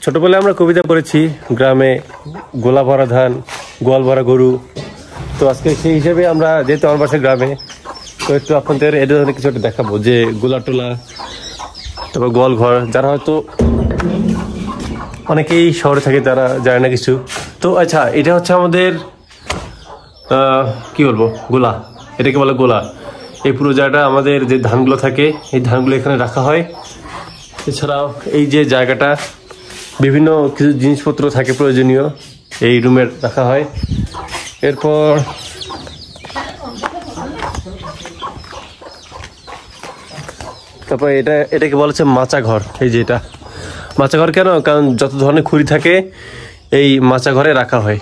ছোটবেলায় আমরা কবিতা পড়েছি, গ্রামে গোলা ভরা ধান, গোয়াল ভরা গরু। তো আজকে সেই হিসেবে আমরা যেহেতু আমার বাসায় গ্রামে, তো একটু আপনাদের এটা ধরনের কিছু একটা দেখাবো, যে গোলা টোলা, তারপর গোয়াল ঘর। যারা হয়তো অনেকেই শহরে থাকে, তারা জানে না কিছু। তো আচ্ছা, এটা হচ্ছে আমাদের কি বলবো, গোলা। এটাকে বলে গোলা। এই পুরো জায়গাটা আমাদের যে ধানগুলো থাকে, এই ধানগুলো এখানে রাখা হয়। এছাড়াও এই যে জায়গাটা বিভিন্ন কিছু জিনিসপত্র থাকে প্রয়োজনীয়, এই রুমে রাখা হয়। এরপর তারপর এটাকে বলা হচ্ছে মাচা ঘর। এই যে এটা মাচা ঘর কেন? কারণ যত ধরনের খুঁড়ি থাকে এই মাচা ঘরে রাখা হয়।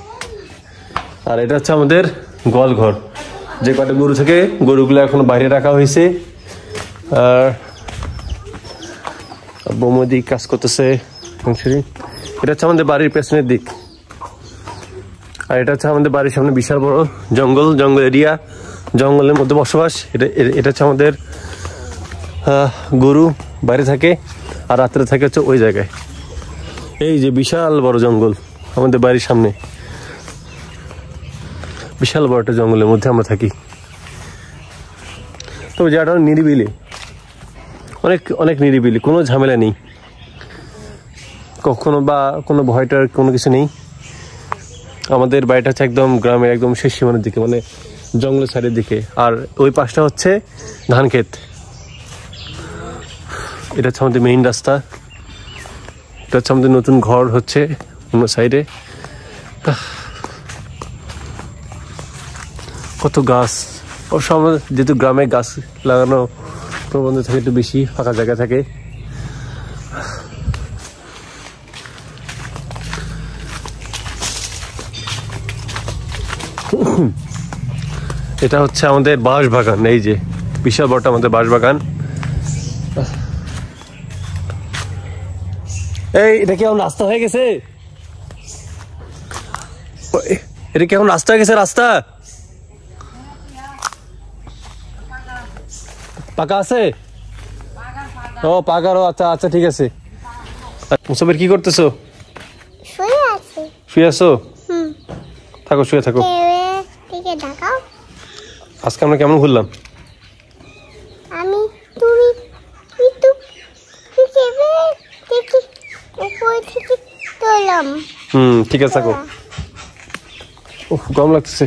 আর এটা হচ্ছে আমাদের গোয়াল ঘর, যে কটা গরু থাকে গরুগুলো এখন বাইরে রাখা হয়েছে। আর বৌমদি কাজ করতেছে। এটা হচ্ছে আমাদের বাড়ির পেছনের দিক। আর এটা হচ্ছে আমাদের বাড়ির সামনে বিশাল বড় জঙ্গল এরিয়া, জঙ্গলের মধ্যে বসবাস। এটা হচ্ছে আমাদের গরু বাইরে থাকে, আর রাত্রে থাকে হচ্ছে ওই জায়গায়। এই যে বিশাল বড় জঙ্গল আমাদের বাড়ির সামনে, বিশাল বড় একটা জঙ্গলের মধ্যে আমরা থাকি। তো জায়গাটা নিরিবিলি, অনেক অনেক নিরিবিলি, কোনো ঝামেলা নেই কখনো, বা কোনো ভয়টার কোনো কিছু নেই। আমাদের বাড়িটা হচ্ছে একদম গ্রামের একদম শেষ সীমানার দিকে, মানে জঙ্গলের সাইডের দিকে। আর ওই পাশটা হচ্ছে ধান ক্ষেত। এটা হচ্ছে আমাদের মেইন রাস্তা। এটা হচ্ছে আমাদের নতুন ঘর হচ্ছে অন্য সাইডে। কত গাছ! অবশ্য আমাদের যেহেতু গ্রামে গাছ লাগানো প্রবন্ধ থাকে, একটু বেশি ফাঁকা জায়গা থাকে। এটা হচ্ছে আমাদের বাঁশ বাগান। এই যে বিশাল বড়টা আমাদের বাঁশ বাগান। এই এটা কি এখন রাস্তা হয়ে গেছে? এটা কি এখন রাস্তা হয়ে গেছে? রাস্তা পাকা আছে? ও পাকার, আচ্ছা আচ্ছা, ঠিক আছে। মুসাফির কি করতেছো? শুয়ে আছো? থাকো, শুয়ে থাকো। আজকে আমরা কেমন ঘুরলাম? ঠিক আছে, থাকো। গরম লাগতেছে।